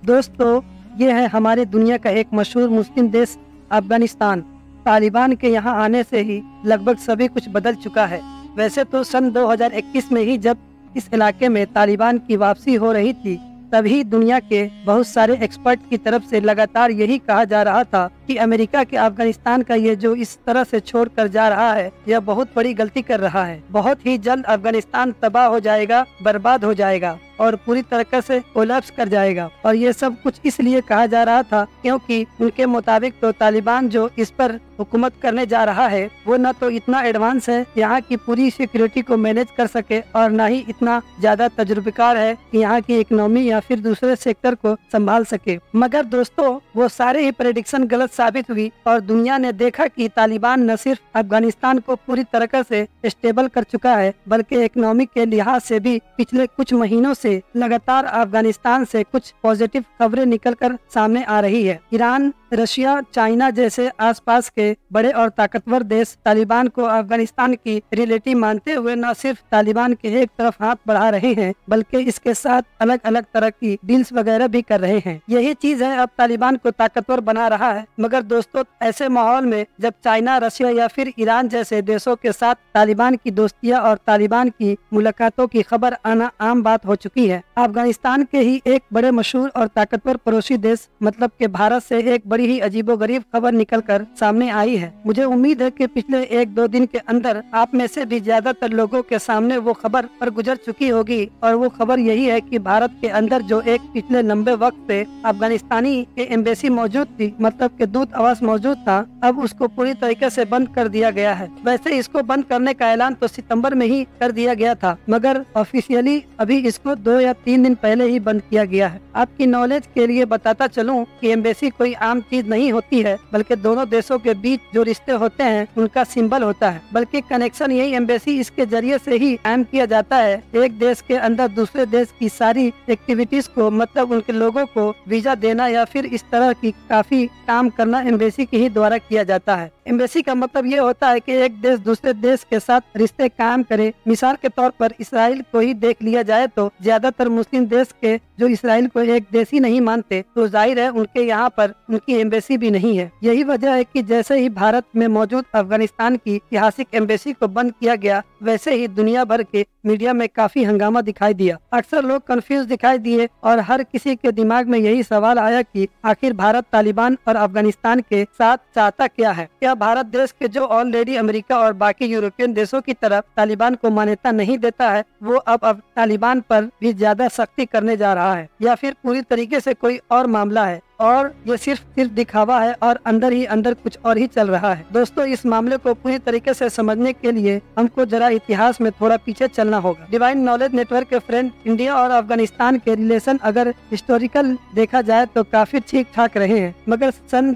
दोस्तों, ये है हमारे दुनिया का एक मशहूर मुस्लिम देश अफगानिस्तान। तालिबान के यहाँ आने से ही लगभग सभी कुछ बदल चुका है। वैसे तो सन 2021 में ही जब इस इलाके में तालिबान की वापसी हो रही थी, तभी दुनिया के बहुत सारे एक्सपर्ट की तरफ से लगातार यही कहा जा रहा था कि अमेरिका के अफगानिस्तान का ये जो इस तरह से छोड़कर जा रहा है, यह बहुत बड़ी गलती कर रहा है। बहुत ही जल्द अफगानिस्तान तबाह हो जाएगा, बर्बाद हो जाएगा और पूरी तरीके से कोलैप्स कर जाएगा। और ये सब कुछ इसलिए कहा जा रहा था क्योंकि उनके मुताबिक तो तालिबान जो इस पर हुकूमत करने जा रहा है, वो न तो इतना एडवांस है यहाँ की पूरी सिक्योरिटी को मैनेज कर सके और न ही इतना ज्यादा तजुर्बेकार है कि यहाँ की इकोनॉमी या फिर दूसरे सेक्टर को संभाल सके। मगर दोस्तों, वो सारे ही प्रेडिक्शन गलत साबित हुई और दुनिया ने देखा कि तालिबान न सिर्फ अफगानिस्तान को पूरी तरह से स्टेबल कर चुका है, बल्कि इकोनॉमी के लिहाज से भी पिछले कुछ महीनों से लगातार अफगानिस्तान से कुछ पॉजिटिव खबरें निकलकर सामने आ रही है। ईरान, रशिया, चाइना जैसे आसपास के बड़े और ताकतवर देश तालिबान को अफगानिस्तान की रिलेटिव मानते हुए न सिर्फ तालिबान के एक तरफ हाथ बढ़ा रहे हैं, बल्कि इसके साथ अलग अलग तरह की डील्स वगैरह भी कर रहे हैं। यही चीज है अब तालिबान को ताकतवर बना रहा है। मगर दोस्तों, ऐसे माहौल में जब चाइना, रशिया या फिर ईरान जैसे देशों के साथ तालिबान की दोस्तियां और तालिबान की मुलाकातों की खबर आना आम बात हो चुकी है। अफगानिस्तान के ही एक बड़े मशहूर और ताकतवर पड़ोसी देश मतलब के भारत से एक बड़ी ही अजीबोगरीब खबर निकलकर सामने आई है। मुझे उम्मीद है कि पिछले 1-2 दिन के अंदर आप में से भी ज्यादातर लोगों के सामने वो खबर पर गुजर चुकी होगी। और वो खबर यही है कि भारत के अंदर जो एक पिछले लंबे वक्त से अफगानिस्तानी के एम्बेसी मौजूद थी, मतलब के दूत आवास मौजूद था, अब उसको पूरी तरीके से बंद कर दिया गया है। वैसे इसको बंद करने का ऐलान तो सितंबर में ही कर दिया गया था, मगर ऑफिशियली अभी इसको 2 या 3 दिन पहले ही बंद किया गया है। आपकी नॉलेज के लिए बताता चलूं कि एम्बेसी कोई आम चीज नहीं होती है, बल्कि दोनों देशों के बीच जो रिश्ते होते हैं उनका सिंबल होता है। बल्कि कनेक्शन यही एम्बेसी इसके जरिए से ही कायम किया जाता है। एक देश के अंदर दूसरे देश की सारी एक्टिविटीज को, मतलब उनके लोगों को वीजा देना या फिर इस तरह की काफी काम करना एम्बेसी के ही द्वारा किया जाता है। एम्बेसी का मतलब ये होता है कि एक देश दूसरे देश के साथ रिश्ते कायम करे। मिसाल के तौर पर इसराइल को ही देख लिया जाए तो ज्यादातर मुस्लिम देश के जो इसराइल को एक देश ही नहीं मानते, तो जाहिर है उनके यहाँ पर उनकी एम्बेसी भी नहीं है। यही वजह है कि जैसे ही भारत में मौजूद अफगानिस्तान की ऐतिहासिक एम्बेसी को बंद किया गया, वैसे ही दुनिया भर के मीडिया में काफी हंगामा दिखाई दिया। अक्सर लोग कंफ्यूज दिखाई दिए और हर किसी के दिमाग में यही सवाल आया कि आखिर भारत तालिबान और अफगानिस्तान के साथ चाहता क्या है। क्या भारत देश के जो ऑलरेडी अमेरिका और बाकी यूरोपियन देशों की तरफ तालिबान को मान्यता नहीं देता है, वो अब तालिबान पर भी ज्यादा सख्ती करने जा रहा है, या फिर पूरी तरीके से कोई और मामला है और ये सिर्फ दिखावा है और अंदर ही अंदर कुछ और ही चल रहा है। दोस्तों, इस मामले को पूरी तरीके से समझने के लिए हमको जरा इतिहास में थोड़ा पीछे चलना होगा। डिवाइन नॉलेज नेटवर्क के फ्रेंड, इंडिया और अफगानिस्तान के रिलेशन अगर हिस्टोरिकल देखा जाए तो काफी ठीक ठाक रहे हैं, मगर सन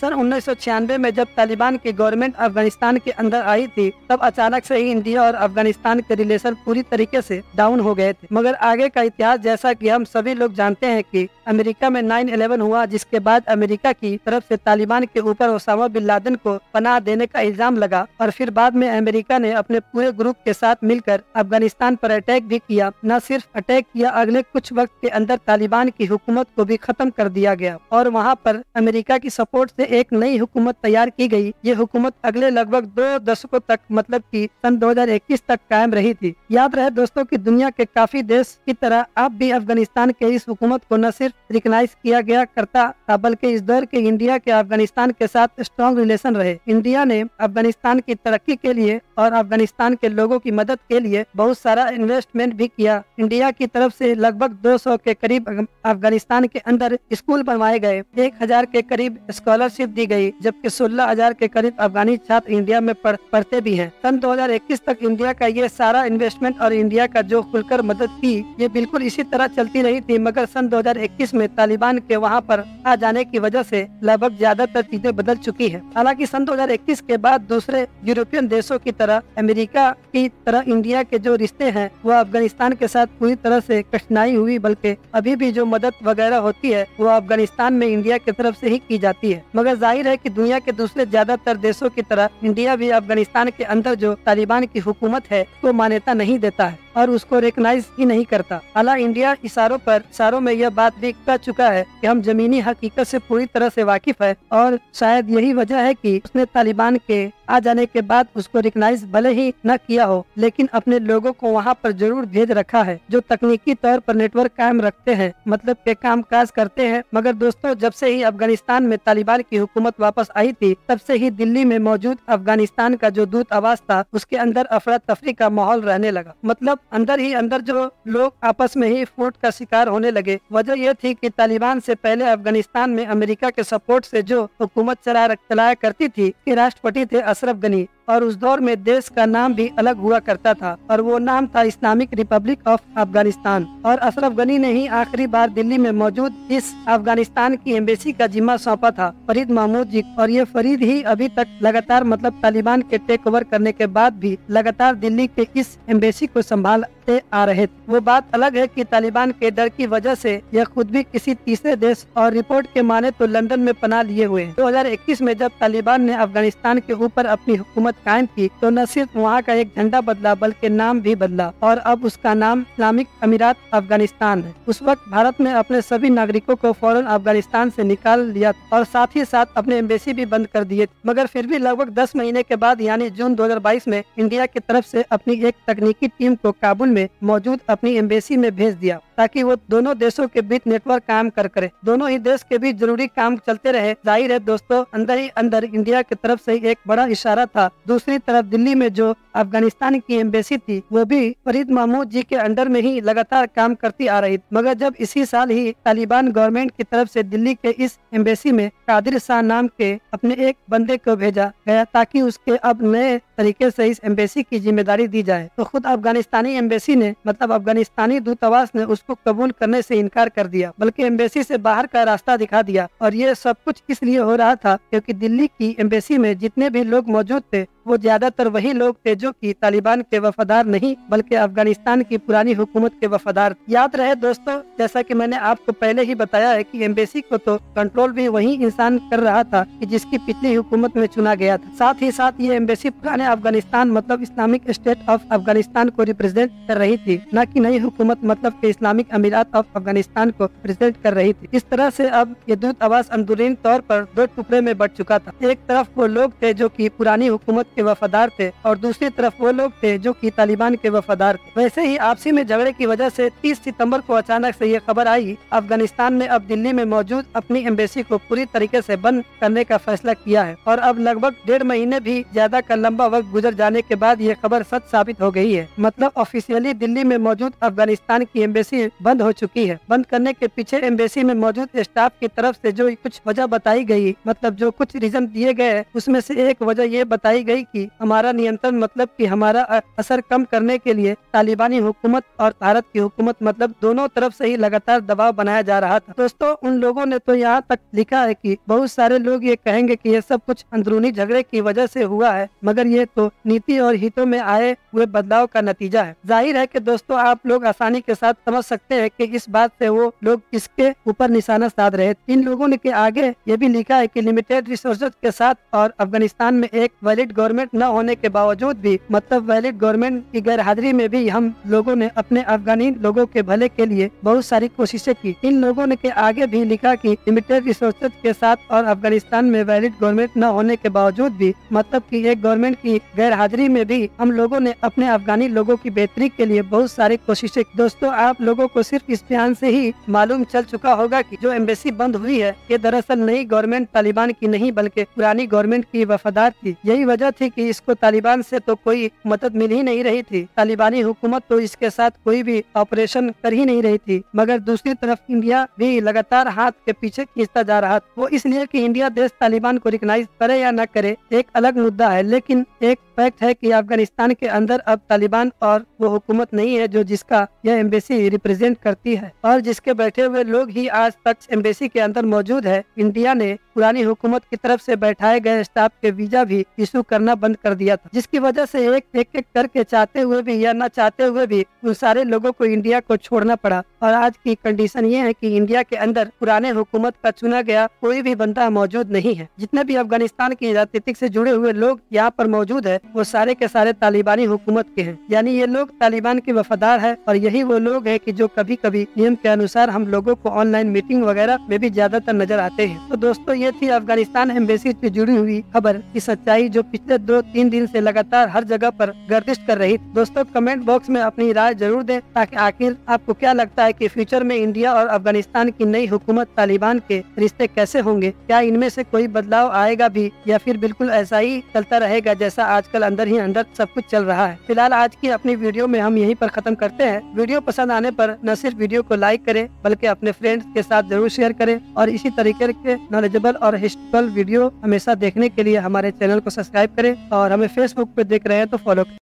1996 में जब तालिबान की गवर्नमेंट अफगानिस्तान के अंदर आई थी, तब अचानक से ही इंडिया और अफगानिस्तान के रिलेशन पूरी तरीके से डाउन हो गए थे। मगर आगे का इतिहास जैसा कि हम सभी लोग जानते हैं कि अमेरिका में 9/11 हुआ, जिसके बाद अमेरिका की तरफ से तालिबान के ऊपर ओसामा बिन लादेन को पनाह देने का इल्जाम लगा और फिर बाद में अमेरिका ने अपने पूरे ग्रुप के साथ मिलकर अफगानिस्तान पर अटैक भी किया। न सिर्फ अटैक किया, अगले कुछ वक्त के अंदर तालिबान की हुकूमत को भी खत्म कर दिया गया और वहाँ पर अमेरिका की सपोर्ट से एक नई हुकूमत तैयार की गई। ये हुकूमत अगले लगभग 2 दशकों तक, मतलब कि सन 2021 तक कायम रही थी। याद रहे दोस्तों कि दुनिया के काफी देश की तरह अब भी अफगानिस्तान के इस हुकूमत को न सिर्फ रिकॉग्नाइज किया गया करता था, बल्कि इस दौर के इंडिया के अफगानिस्तान के साथ स्ट्रॉन्ग रिलेशन रहे। इंडिया ने अफगानिस्तान की तरक्की के लिए और अफगानिस्तान के लोगों की मदद के लिए बहुत सारा इन्वेस्टमेंट भी किया। इंडिया की तरफ से लगभग 200 के करीब अफगानिस्तान के अंदर स्कूल बनवाए गए, 1000 के करीब स्कॉलरशिप दी गई, जबकि 16,000 के करीब अफगानी छात्र इंडिया में पढ़ते भी हैं। सन 2021 तक इंडिया का ये सारा इन्वेस्टमेंट और इंडिया का जो खुलकर मदद की, ये बिल्कुल इसी तरह चलती रही थी। मगर सन 2021 में तालिबान के वहाँ पर आ जाने की वजह से लगभग ज्यादातर चीजें बदल चुकी है। हालांकि सन 2021 के बाद दूसरे यूरोपियन देशों की तरह अमेरिका की तरह इंडिया के जो रिश्ते हैं वो अफगानिस्तान के साथ पूरी तरह से कठिनाई हुई, बल्कि अभी भी जो मदद वगैरह होती है वो अफगानिस्तान में इंडिया की तरफ से ही की जाती है। मगर जाहिर है कि दुनिया के दूसरे ज्यादातर देशों की तरह इंडिया भी अफगानिस्तान के अंदर जो तालिबान की हुकूमत है वो मान्यता नहीं देता है और उसको रिकॉग्नाइज ही नहीं करता। हालांकि इंडिया इशारों में यह बात भी कह चुका है कि हम जमीनी हकीकत से पूरी तरह से वाकिफ है और शायद यही वजह है कि उसने तालिबान के आ जाने के बाद उसको रिकॉग्नाइज भले ही न किया हो, लेकिन अपने लोगों को वहाँ पर जरूर भेज रखा है जो तकनीकी तौर पर नेटवर्क कायम रखते हैं, मतलब के काम काज करते हैं। मगर दोस्तों, जब से ही अफगानिस्तान में तालिबान की हुकूमत वापस आई थी, तब से ही दिल्ली में मौजूद अफगानिस्तान का जो दूतावास था उसके अंदर अफरा तफरी का माहौल रहने लगा। मतलब अंदर ही अंदर जो लोग आपस में ही फूट का शिकार होने लगे। वजह यह थी कि तालिबान से पहले अफगानिस्तान में अमेरिका के सपोर्ट से जो हुकूमत चलाया करती थी के राष्ट्रपति थे अशरफ गनी, और उस दौर में देश का नाम भी अलग हुआ करता था और वो नाम था इस्लामिक रिपब्लिक ऑफ अफगानिस्तान। और अशरफ गनी ने ही आखिरी बार दिल्ली में मौजूद इस अफगानिस्तान की एम्बेसी का जिम्मा सौंपा था फरीद महमूद जी, और ये फरीद ही अभी तक लगातार मतलब तालिबान के टेक ओवर करने के बाद भी लगातार दिल्ली के इस एम्बेसी को संभालते आ रहे थे। वो बात अलग है कि तालिबान के डर की वजह से यह खुद भी किसी तीसरे देश और रिपोर्ट के माने तो लंदन में पनाह लिए हुए हैं। 2021 में जब तालिबान ने अफगानिस्तान के ऊपर अपनी हुकूमत कायम की तो न सिर्फ वहाँ का एक झंडा बदला बल्कि नाम भी बदला और अब उसका नाम इस्लामिक अमीरात अफगानिस्तान है। उस वक्त भारत ने अपने सभी नागरिकों को फौरन अफगानिस्तान से निकाल लिया और साथ ही साथ अपने एम्बेसी भी बंद कर दिए, मगर फिर भी लगभग 10 महीने के बाद यानी जून 2022 में इंडिया की तरफ से अपनी एक तकनीकी टीम को काबुल में मौजूद अपनी एम्बेसी में भेज दिया ताकि वो दोनों देशों के बीच नेटवर्क काम करे। दोनों ही देश के बीच जरूरी काम चलते रहे। जाहिर है दोस्तों, अंदर ही अंदर इंडिया की तरफ से एक बड़ा इशारा था। दूसरी तरफ दिल्ली में जो अफगानिस्तान की एम्बेसी थी वो भी फरीद महमूद जी के अंडर में ही लगातार काम करती आ रही। मगर जब इसी साल ही तालिबान गवर्नमेंट की तरफ से दिल्ली के इस एम्बेसी में कादिर शाह नाम के अपने एक बंदे को भेजा गया ताकि उसके अब नए तरीके से इस एम्बेसी की जिम्मेदारी दी जाए, तो खुद अफगानिस्तानी एम्बेसी ने मतलब अफगानिस्तानी दूतावास ने उसको कबूल करने से इनकार कर दिया, बल्कि एम्बेसी से बाहर का रास्ता दिखा दिया। और ये सब कुछ इसलिए हो रहा था क्योंकि दिल्ली की एम्बेसी में जितने भी लोग मौजूद थे वो ज्यादातर वही लोग थे जो कि तालिबान के वफादार नहीं बल्कि अफगानिस्तान की पुरानी हुकूमत के वफादार। याद रहे दोस्तों, जैसा कि मैंने आपको पहले ही बताया है कि एम्बेसी को तो कंट्रोल भी वही इंसान कर रहा था कि जिसकी पिछली हुकूमत में चुना गया था। साथ ही साथ ये एम्बेसी पुराने अफगानिस्तान मतलब इस्लामिक स्टेट ऑफ अफगानिस्तान को रिप्रेजेंट कर रही थी, न कि नई हुकूमत मतलब के इस्लामिक अमीरात ऑफ अफगानिस्तान को रिप्रेजेंट कर रही थी। इस तरह से अब ये दूतावास अंदरूनी तौर पर दो टुकड़े में बट चुका था। एक तरफ वो लोग थे जो की पुरानी हुकूमत के वफादार थे और दूसरी तरफ वो लोग थे जो कि तालिबान के वफादार थे। वैसे ही आपसी में झगड़े की वजह से 30 सितंबर को अचानक से ये खबर आई, अफगानिस्तान ने अब दिल्ली में मौजूद अपनी एम्बेसी को पूरी तरीके से बंद करने का फैसला किया है। और अब लगभग 1.5 महीने भी ज्यादा का लंबा वक्त गुजर जाने के बाद ये खबर सच साबित हो गई है। मतलब ऑफिशियली दिल्ली में मौजूद अफगानिस्तान की एम्बेसी बंद हो चुकी है। बंद करने के पीछे एम्बेसी में मौजूद स्टाफ की तरफ से जो कुछ वजह बताई गई, मतलब जो कुछ रीजन दिए गए, उसमें से एक वजह ये बताई गई कि हमारा नियंत्रण मतलब कि हमारा असर कम करने के लिए तालिबानी हुकूमत और भारत की हुकूमत मतलब दोनों तरफ से ही लगातार दबाव बनाया जा रहा था। दोस्तों, उन लोगों ने तो यहाँ तक लिखा है कि बहुत सारे लोग ये कहेंगे कि ये सब कुछ अंदरूनी झगड़े की वजह से हुआ है, मगर ये तो नीति और हितों में आए हुए बदलाव का नतीजा है। जाहिर है कि दोस्तों आप लोग आसानी के साथ समझ सकते हैं कि इस बात से वो लोग किसके ऊपर निशाना साध रहे। इन लोगों ने के आगे ये भी लिखा है कि लिमिटेड रिसोर्सेज के साथ और अफगानिस्तान में एक वैलिड गवर्नमेंट न होने के बावजूद भी मतलब वैलिड गवर्नमेंट की गैर हाजिरी में भी हम लोगों ने अपने अफगानी लोगों के भले के लिए बहुत सारी कोशिशें की। इन लोगों ने के आगे भी लिखा कि लिमिटेड रिसोर्सेज के साथ और अफगानिस्तान में वैलिड गवर्नमेंट न होने के बावजूद भी मतलब कि एक गवर्नमेंट की गैर हाजिरी में भी हम लोगों ने अपने अफगानी लोगों की बेहतरी के लिए बहुत सारी कोशिशें। दोस्तों, आप लोगों को सिर्फ इस बयान से ही मालूम चल चुका होगा कि जो एम्बेसी बंद हुई है ये दरअसल नई गवर्नमेंट तालिबान की नहीं बल्कि पुरानी गवर्नमेंट की वफादार थी। यही वजह थी कि इसको तालिबान से तो कोई मदद मिल ही नहीं रही थी। तालिबानी हुकूमत तो इसके साथ कोई भी ऑपरेशन कर ही नहीं रही थी, मगर दूसरी तरफ इंडिया भी लगातार हाथ के पीछे खींचता जा रहा था। वो इसलिए कि इंडिया देश तालिबान को रिकॉग्नाइज करे या न करे एक अलग मुद्दा है, लेकिन एक फैक्ट है कि अफगानिस्तान के अंदर अब तालिबान और वो हुकूमत नहीं है जो जिसका यह एम्बेसी रिप्रेजेंट करती है और जिसके बैठे हुए लोग ही आज तक एम्बेसी के अंदर मौजूद है। इंडिया ने पुरानी हुकूमत की तरफ से बैठाए गए स्टाफ के वीजा भी इशू करने छोड़ना बंद कर दिया था, जिसकी वजह से एक एक करके चाहते हुए भी या न चाहते हुए भी उन सारे लोगों को इंडिया को छोड़ना पड़ा। और आज की कंडीशन ये है कि इंडिया के अंदर पुराने हुकूमत का चुना गया कोई भी बंदा मौजूद नहीं है। जितने भी अफगानिस्तान की राजनीतिक से जुड़े हुए लोग यहाँ पर मौजूद है वो सारे के सारे तालिबानी हुकूमत के हैं, यानी ये लोग तालिबान के वफादार है। और यही वो लोग है कि जो कभी कभी नियम के अनुसार हम लोगों को ऑनलाइन मीटिंग वगैरह में भी ज्यादातर नजर आते हैं। तो दोस्तों ये थी अफगानिस्तान एम्बेसी से जुड़ी हुई खबर की सच्चाई, जो पिछले 2-3 दिन से लगातार हर जगह पर गर्दिश कर रही थी। दोस्तों कमेंट बॉक्स में अपनी राय जरूर दें, ताकि आखिर आपको क्या लगता है कि फ्यूचर में इंडिया और अफगानिस्तान की नई हुकूमत तालिबान के रिश्ते कैसे होंगे? क्या इनमें से कोई बदलाव आएगा भी, या फिर बिल्कुल ऐसा ही चलता रहेगा जैसा आजकल अंदर ही अंदर सब कुछ चल रहा है? फिलहाल आज की अपनी वीडियो में हम यहीं पर खत्म करते हैं। वीडियो पसंद आने पर न सिर्फ वीडियो को लाइक करें बल्कि अपने फ्रेंड्स के साथ जरूर शेयर करें, और इसी तरीके के नॉलेजेबल और हिस्टोरिकल वीडियो हमेशा देखने के लिए हमारे चैनल को सब्सक्राइब करें, और हमें फेसबुक पे देख रहे हैं तो फॉलो करें।